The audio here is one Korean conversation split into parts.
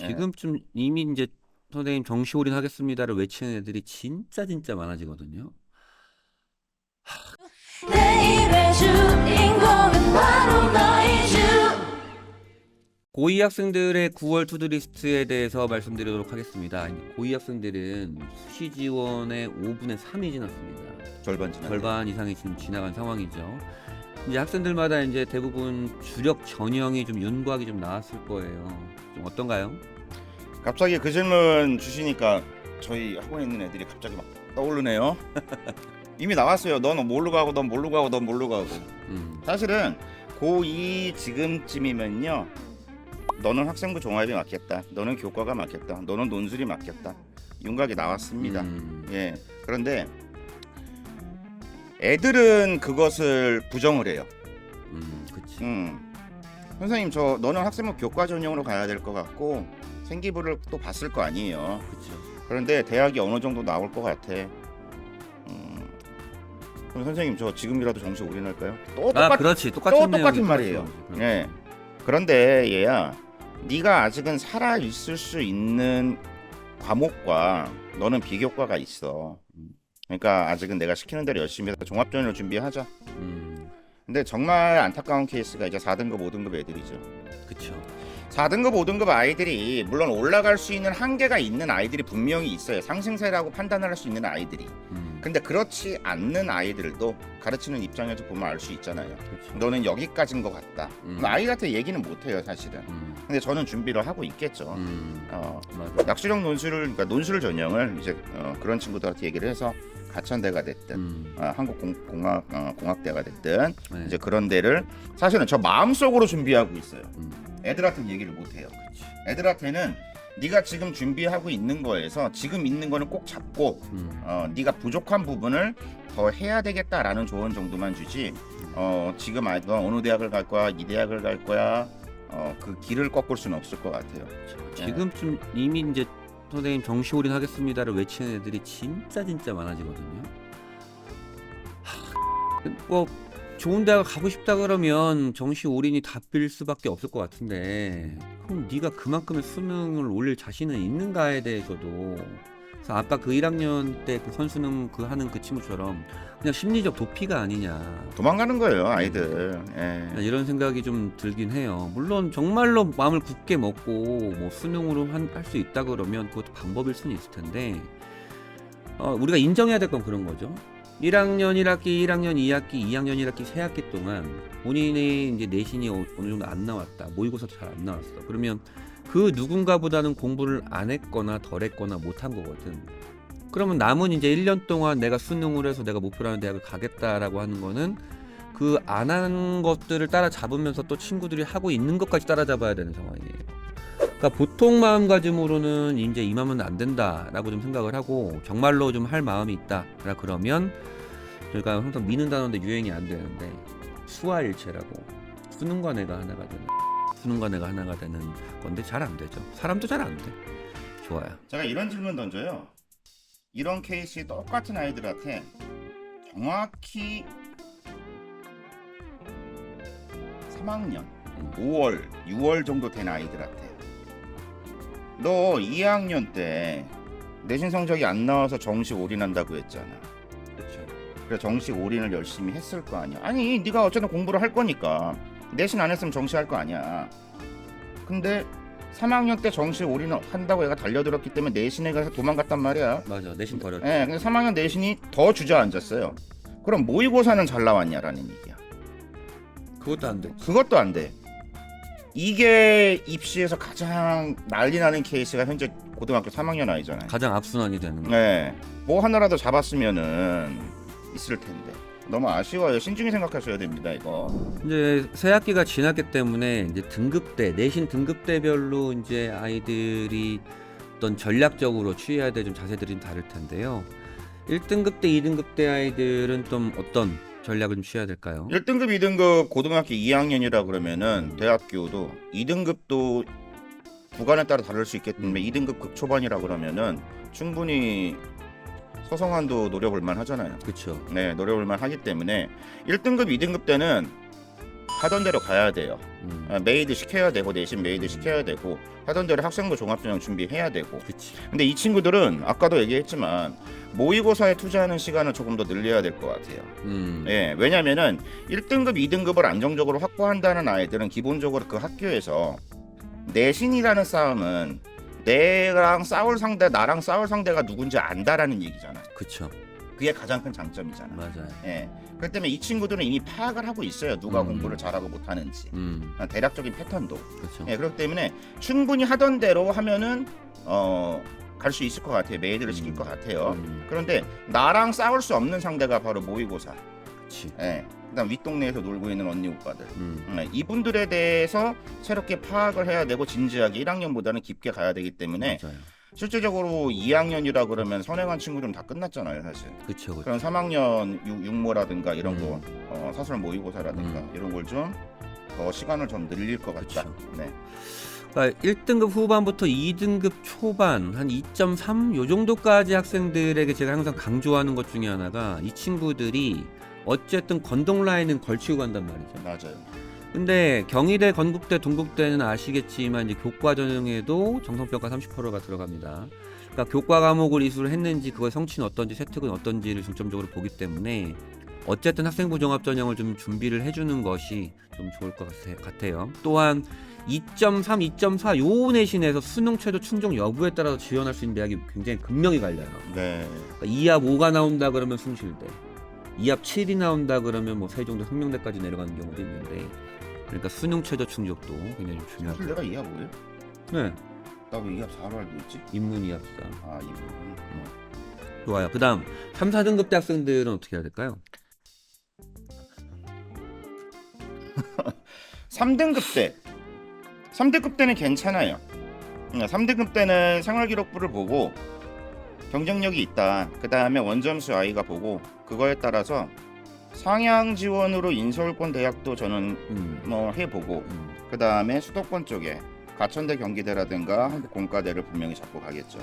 지금쯤 이미 이제 선생님 정시올인 하겠습니다를 외치는 애들이 진짜 많아지거든요. 내일의 주인공은 바로 너이죠. 고2 학생들의 9월 투두리스트에 대해서 말씀드리도록 하겠습니다. 고2 학생들은 수시 지원의 5분의 3이 지났습니다. 절반 이상이 지금 지나간 상황이죠. 이제 학생들마다 이제 대부분 주력 전형이 좀 윤곽이 좀 나왔을 거예요. 좀 어떤가요? 갑자기 그 질문 주시니까 저희 학원에 있는 애들이 갑자기 막 떠오르네요. 이미 나왔어요. 넌 뭘로 가고 넌 뭘로 가고 넌 뭘로 가고. 사실은 고2 지금쯤이면요. 너는 학생부 종합이 맞겠다. 너는 교과가 맞겠다. 너는 논술이 맞겠다. 윤곽이 나왔습니다. 예. 그런데 애들은 그것을 부정을 해요. 그치. 선생님 너는 학생부 교과 전형으로 가야 될 것 같고 생기부를 또 봤을 거 아니에요. 그쵸. 그런데 대학이 어느 정도 나올 것 같아. 그럼 선생님 저 지금이라도 정시 올인할까요? 그렇지. 또 똑같은 똑같은 내용이 말이에요. 똑같죠. 예. 그런데 얘야, 네가 아직은 살아 있을 수 있는 과목과 너는 비교과가 있어. 그러니까 아직은 내가 시키는 대로 열심히 해서 종합전형을 준비하자. 근데 정말 안타까운 케이스가 이제 4등급, 5등급 애들이죠. 그쵸. 4등급, 5등급 아이들이 물론 올라갈 수 있는 한계가 있는 아이들이 분명히 있어요. 상승세라고 판단을 할 수 있는 아이들이. 근데 그렇지 않는 아이들도 가르치는 입장에서 보면 알 수 있잖아요. 그쵸. 너는 여기까지인 것 같다. 아이한테 얘기는 못해요 사실은. 근데 저는 준비를 하고 있겠죠. 맞아. 약수령 논술을, 그러니까 논술 전형을 이제 그런 친구들한테 얘기를 해서 가천대가 됐든 한국공학대가 됐든 네. 이제 그런 데를 사실은 저 마음속으로 준비하고 있어요. 애들한테는 얘기를 못해요. 애들한테는 네가 지금 준비하고 있는 거에서 지금 있는 거는 꼭 잡고 네가 부족한 부분을 더 해야 되겠다라는 조언 정도만 주지 지금 아이가 어느 대학을 갈 거야, 이 대학을 갈 거야, 그 길을 꺾을 수는 없을 것 같아요. 지금쯤 이미 이제 선생님 정시올인 하겠습니다를 외치는 애들이 진짜 많아지거든요. 뭐 좋은 대학 가고 싶다 그러면 정시올인이 답일 수밖에 없을 것 같은데 그럼 네가 그만큼의 수능을 올릴 자신은 있는가에 대해서도 그래서 아까 그 1학년 때 그 선수능 그 하는 그 친구처럼 그냥 심리적 도피가 아니냐 도망가는 거예요 아이들. 예. 이런 생각이 좀 들긴 해요. 물론 정말로 마음을 굳게 먹고 뭐 수능으로 할 수 있다 그러면 그것도 방법일 수는 있을 텐데 우리가 인정해야 될 건 그런 거죠. 1학년 1학기, 1학년 2학기, 2학년 1학기 3학기 동안 본인의 이제 내신이 어느 정도 안 나왔다. 모의고사도 잘 안 나왔어. 그러면 그 누군가보다는 공부를 안 했거나 덜 했거나 못 한 거거든. 그러면 남은 이제 1년 동안 내가 수능을 해서 내가 목표로 하는 대학을 가겠다라고 하는 거는 그 안 한 것들을 따라잡으면서 또 친구들이 하고 있는 것까지 따라잡아야 되는 상황이에요. 그러니까 보통 마음가짐으로는 이제 임하면 안 된다라고 좀 생각을 하고 정말로 좀 할 마음이 있다라 그러면 저희가 항상 미는 단어인데 유행이 안 되는데 수화일체라고 수능과 내가 하나가 되는 건데 잘 안 되죠. 사람도 잘 안 돼. 좋아요. 제가 이런 질문 던져요. 이런 케이스 똑같은 아이들한테 정확히 3학년 5월, 6월 정도 된 아이들한테 너 2학년 때 내신 성적이 안 나와서 정시 올인한다고 했잖아. 그렇죠. 그래 정시 올인을 열심히 했을 거 아니야. 아니 네가 어쨌든 공부를 할 거니까 내신 안 했으면 정시 할 거 아니야. 근데 3학년 때 정시 올인을 한다고 얘가 달려들었기 때문에 내신에 가서 도망갔단 말이야. 맞아. 내신 버렸죠. 예, 근데 3학년 내신이 더 주저앉았어요. 그럼 모의고사는 잘 나왔냐라는 얘기야. 그것도 안 돼. 그것도 안 돼. 이게 입시에서 가장 난리 나는 케이스가 현재 고등학교 3학년 아이잖아요. 가장 악순환이 되는 거. 네, 뭐 하나라도 잡았으면은 있을 텐데 너무 아쉬워요. 신중히 생각하셔야 됩니다 이거. 이제 새 학기가 지났기 때문에 이제 등급대 내신 등급대별로 이제 아이들이 어떤 전략적으로 취해야 될 좀 자세들이 좀 다를 텐데요. 1등급 대 2등급 대 아이들은 좀 어떤 전략을 좀 취해야 될까요? 1등급 2등급 고등학교 2학년이라 그러면은 대학교도 2등급도 구간에 따라 다를 수 있기 때문에 2등급 극초반이라 그러면은 충분히 서성한도 노려볼 만 하잖아요. 그렇죠. 네, 노려볼 만 하기 때문에 1등급 2등급 때는 하던 대로 가야 돼요. 음. 메이드 시켜야 되고 내신 메이드 시켜야 되고 하던 대로 학생부 종합전형 준비해야 되고. 그치. 근데 이 친구들은 아까도 얘기했지만 모의고사에 투자하는 시간을 조금 더 늘려야 될 것 같아요. 예, 왜냐면은 1등급, 2등급을 안정적으로 확보한다는 아이들은 기본적으로 그 학교에서 내신이라는 싸움은 나랑 싸울 상대가 누군지 안다라는 얘기잖아. 그쵸. 그게 가장 큰 장점이잖아. 맞아요. 예. 그렇기 때문에 이 친구들은 이미 파악을 하고 있어요. 누가 음. 공부를 잘하고 못하는지. 대략적인 패턴도. 그쵸. 예, 그렇기 때문에 충분히 하던 대로 하면은 갈 수 있을 것 같아요. 메이드를 시킬 것 같아요. 그런데 나랑 싸울 수 없는 상대가 바로 모의고사. 그치. 예. 그다음 윗동네에서 놀고 있는 언니 오빠들. 이분들에 대해서 새롭게 파악을 해야 되고 진지하게 1학년보다는 깊게 가야 되기 때문에 맞아요. 실제적으로 2학년이라 그러면 선행한 친구들은 다 끝났잖아요, 사실. 그쵸. 그쵸. 그럼 3학년 육모라든가 이런 거 사설 모의고사라든가 이런 걸 좀 더 시간을 좀 늘릴 것 같다. 그쵸. 네. 그러니까 1등급 후반부터 2등급 초반 한 2.3 요 정도까지 학생들에게 제가 항상 강조하는 것 중에 하나가 이 친구들이 어쨌든 건동 라인은 걸치고 간단 말이죠. 맞아요. 근데 경희대, 건국대, 동국대는 아시겠지만 이제 교과 전형에도 정성평가 30%가 들어갑니다. 그러니까 교과 과목을 이수를 했는지 그거의 성취는 어떤지 세특은 어떤지를 중점적으로 보기 때문에 어쨌든 학생부 종합 전형을 좀 준비를 해주는 것이 좀 좋을 것 같아요. 또한 2.3, 2.4 요 내신에서 수능 최저 충족 여부에 따라서 지원할 수 있는 대학이 굉장히 극명히 갈려요. 네. 그러니까 2합 5가 나온다 그러면 숭실대, 2합 7이 나온다 그러면 뭐 세종대, 성명대까지 내려가는 경우도 있는데, 그러니까 수능 최저 충족도 굉장히 좀 중요하고. 사실 내가 2합 뭐예요? 네, 나 왜 2합 4로 알고 있지? 인문 2합사. 아, 이거. 좋아요. 그다음 3, 4등급 대 학생들은 어떻게 해야 될까요? 3등급 때. 3등급 때는 괜찮아요. 3등급 때는 생활기록부를 보고 경쟁력이 있다. 그 다음에 원점수 아이가 보고 그거에 따라서 상향 지원으로 인서울권 대학도 저는 해보고 그 다음에 수도권 쪽에 가천대, 경기대라든가 한국공과대를 분명히 잡고 가겠죠.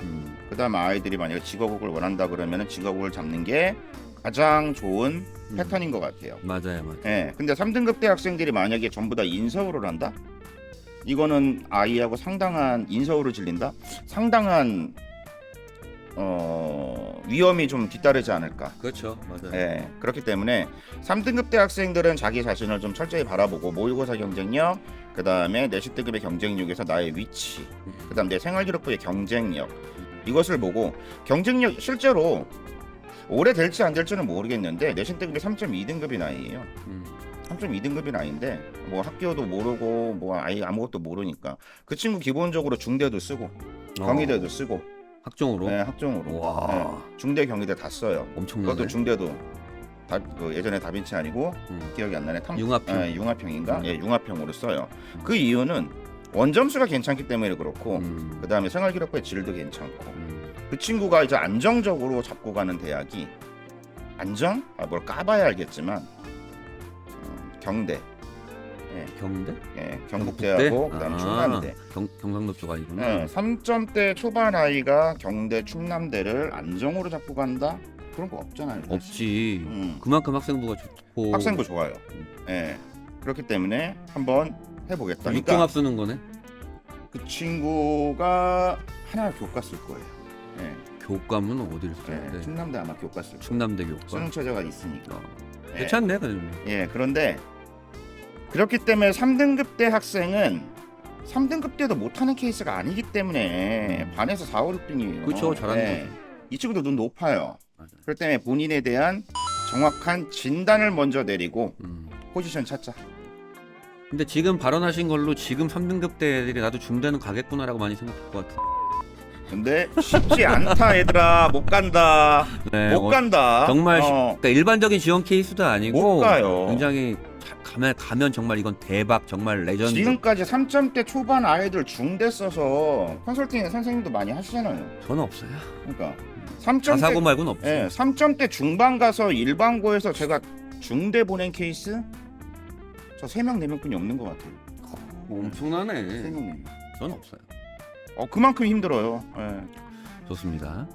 그 다음 아이들이 만약에 직업국을 원한다 그러면 직업국을 잡는 게 가장 좋은 패턴인 것 같아요. 맞아요. 예. 근데 3등급 대 학생들이 만약에 전부 다 인서울을 한다? 이거는 아이하고 상당한 인서울을 질린다? 상당한 위험이 좀 뒤따르지 않을까. 그렇죠. 맞아요. 예. 그렇기 때문에 3등급 대 학생들은 자기 자신을 좀 철저히 바라보고 모의고사 경쟁력, 그 다음에 내신 등급의 경쟁력에서 나의 위치, 그 다음 내 생활기록부의 경쟁력, 이것을 보고 경쟁력 실제로 올해 될지 안 될지는 모르겠는데 내신 등급이 3.2등급인 아이예요. 3.2등급인 아이인데 뭐 학교도 모르고 뭐 아예 아무것도 모르니까 그 친구 기본적으로 중대도 쓰고 경희대도 쓰고 학종으로. 네, 학종으로. 와. 네, 중대 경희대 다 써요. 엄청나네. 그것도 중대도 그 예전에 다빈치 아니고 기억이 안 나네. 융합형. 네, 융합형인가? 예, 융합형으로 써요. 그 이유는 원점수가 괜찮기 때문에 그렇고 그 다음에 생활기록부의 질도 괜찮고 그 친구가 이제 안정적으로 잡고 가는 대학이 안정? 뭘 까봐야 알겠지만 경대, 경대? 예, 경북대하고 그다음 충남대. 경상도 쪽 아이구나. 네, 3점대 초반 아이가 경대, 충남대를 안정으로 잡고 간다? 그런 거 없잖아요. 사실. 없지. 그만큼 학생부가 좋고. 학생부 좋아요. 예, 그렇기 때문에 한번 해보겠다. 육종합 쓰는 거네. 그 친구가 하나 교과 쓸 거예요. 예. 교과는 어디를 쓰는데? 충남대 아마 교과 쓸 거예요. 충남대 교과. 수능 최저가 있으니까. 예. 괜찮네, 그냥. 예, 그런데 그렇기 때문에 3등급 대 학생은 3등급 때도 못하는 케이스가 아니기 때문에 반에서 4, 5, 6등이에요. 그렇죠, 잘하는 거죠. 이 친구도 눈 높아요. 맞아요. 그렇기 때문에 본인에 대한 정확한 진단을 먼저 내리고 포지션 찾자. 근데 지금 발언하신 걸로 지금 3등급 대 애들이 나도 중대는 가겠구나라고 많이 생각할 것 같아. 근데 쉽지 않다 얘들아. 못 간다. 네, 못 간다. 정말 그러니까 일반적인 지원 케이스도 아니고 못 가요. 굉장히 가면 정말 이건 대박, 정말 레전드. 지금까지 3점대 초반 아이들 중대 써서 컨설팅 선생님도 많이 하시잖아요. 저는 없어요. 그러니까 자사고 말고는 없어요. 예, 3점대 중반 가서 일반고에서 제가 중대 보낸 케이스 저 3명 4명뿐이 없는 것 같아요. 엄청나네. 3명 4명. 저는 없어요. 그만큼 힘들어요. 예. 좋습니다.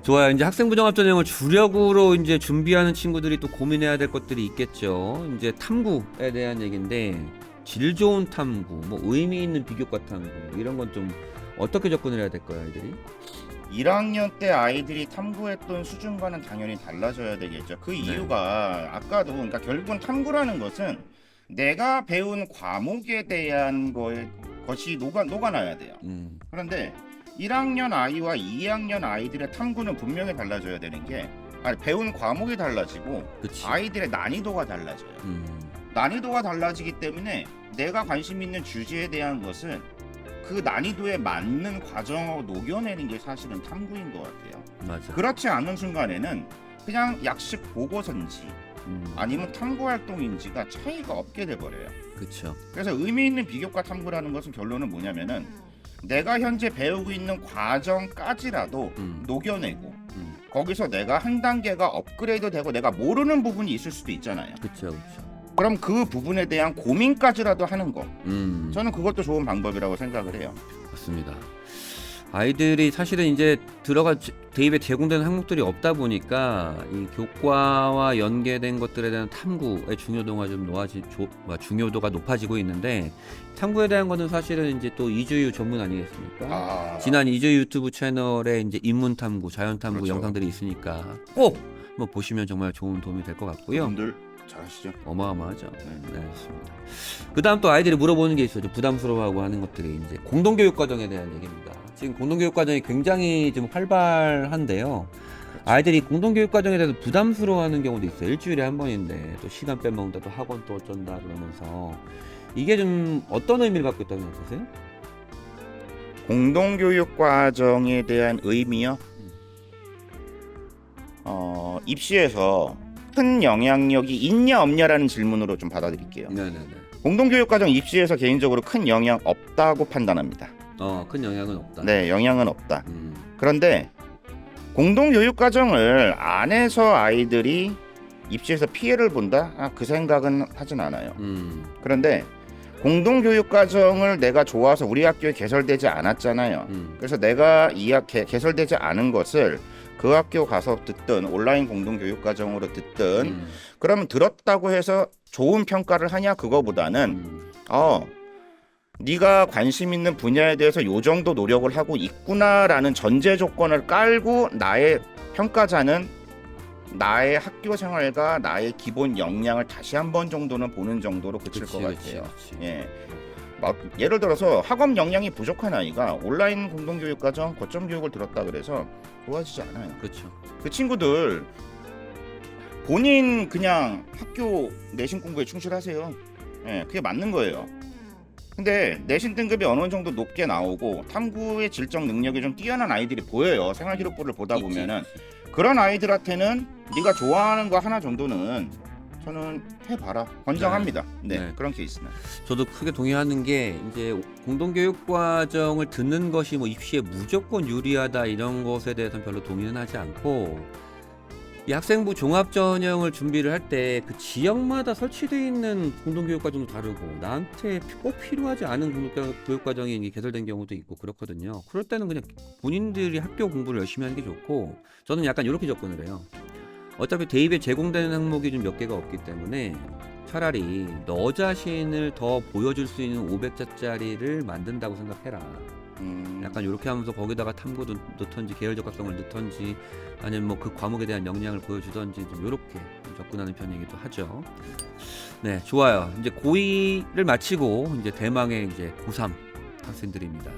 좋아요. 이제 학생부 종합 전형을 주력으로 이제 준비하는 친구들이 또 고민해야 될 것들이 있겠죠. 이제 탐구에 대한 얘기인데 질 좋은 탐구, 뭐 의미 있는 비교과 탐구 이런 건 좀 어떻게 접근을 해야 될까요, 아이들이? 1학년 때 아이들이 탐구했던 수준과는 당연히 달라져야 되겠죠. 그 이유가 아까도 그러니까 결국은 탐구라는 것은 내가 배운 과목에 대한 것이 녹아나야 돼요. 그런데 1학년 아이와 2학년 아이들의 탐구는 분명히 달라져야 되는 게 배운 과목이 달라지고 그치. 아이들의 난이도가 달라져요. 난이도가 달라지기 때문에 내가 관심 있는 주제에 대한 것은 그 난이도에 맞는 과정으로 녹여내는 게 사실은 탐구인 것 같아요. 맞아. 그렇지 않은 순간에는 그냥 약식 보고서인지 아니면 탐구 활동인지가 차이가 없게 돼버려요. 그렇죠. 그래서 의미 있는 비교과 탐구라는 것은 결론은 뭐냐면은 내가 현재 배우고 있는 과정까지라도 녹여내고 거기서 내가 한 단계가 업그레이드 되고 내가 모르는 부분이 있을 수도 있잖아요. 그렇죠, 그렇죠. 그럼 그 부분에 대한 고민까지라도 하는 거. 저는 그것도 좋은 방법이라고 생각을 해요. 맞습니다. 아이들이 사실은 이제 대입에 제공되는 항목들이 없다 보니까 이 교과와 연계된 것들에 대한 탐구의 중요도가 중요도가 높아지고 있는데 탐구에 대한 거는 사실은 이제 또 이주유 전문 아니겠습니까? 지난 이주유 유튜브 채널에 이제 인문 탐구, 자연 탐구 그렇죠. 영상들이 있으니까 꼭 한번 보시면 정말 좋은 도움이 될 것 같고요. 분들 잘하시죠? 어마어마하죠. 네, 알겠습니다. 그다음 또 아이들이 물어보는 게 있어요. 좀 부담스러워하고 하는 것들이 이제 공동교육 과정에 대한 얘기입니다. 지금 공동교육 과정이 굉장히 좀 활발한데요. 아이들이 공동교육 과정에 대해서 부담스러워하는 경우도 있어요. 일주일에 한 번인데 또 시간 빼먹는다, 또 학원 또 어쩐다 그러면서 이게 좀 어떤 의미를 갖고 있다고 생각하세요? 공동교육 과정에 대한 의미요? 입시에서 큰 영향력이 있냐 없냐라는 질문으로 좀 받아들일게요. 네네네. 공동교육 과정 입시에서 개인적으로 큰 영향 없다고 판단합니다. 큰 영향은 없다. 네, 영향은 없다. 그런데 공동교육 과정을 안에서 아이들이 입시에서 피해를 본다? 그 생각은 하진 않아요. 그런데 공동교육 과정을 내가 좋아서 우리 학교에 개설되지 않았잖아요. 그래서 내가 개설되지 않은 것을 그 학교 가서 듣든 온라인 공동교육 과정으로 듣든 그러면 들었다고 해서 좋은 평가를 하냐 그거보다는 네가 관심 있는 분야에 대해서 요 정도 노력을 하고 있구나라는 전제 조건을 깔고 나의 평가자는 나의 학교 생활과 나의 기본 역량을 다시 한 번 정도는 보는 정도로 그칠 것 같아요. 예. 예를 들어서 학업 역량이 부족한 아이가 온라인 공동교육 과정 거점 교육을 들었다 그래서 좋아지지 않아요. 그렇죠. 그 친구들 본인 그냥 학교 내신 공부에 충실하세요. 예, 그게 맞는 거예요. 근데 내신 등급이 어느 정도 높게 나오고 탐구의 질적 능력이 좀 뛰어난 아이들이 보여요. 생활기록부를 보다 보면은 그런 아이들한테는 네가 좋아하는 거 하나 정도는 저는 해봐라 권장합니다. 네. 그런 케이스는. 저도 크게 동의하는 게 이제 공동교육 과정을 듣는 것이 뭐 입시에 무조건 유리하다 이런 것에 대해서는 별로 동의는 하지 않고 이 학생부 종합 전형을 준비를 할 때 그 지역마다 설치되어 있는 공동교육 과정도 다르고 나한테 꼭 필요하지 않은 공동교육 과정이 개설된 경우도 있고 그렇거든요. 그럴 때는 그냥 본인들이 학교 공부를 열심히 하는 게 좋고 저는 약간 이렇게 접근을 해요. 어차피 대입에 제공되는 항목이 좀 몇 개가 없기 때문에 차라리 너 자신을 더 보여줄 수 있는 500자짜리를 만든다고 생각해라. 약간 이렇게 하면서 거기다가 탐구도 넣던지 계열 적합성을 넣던지 아니면 뭐 그 과목에 대한 역량을 보여주던지 좀 이렇게 접근하는 편이기도 하죠. 네, 좋아요. 이제 고2를 마치고 이제 대망의 이제 고3 학생들입니다.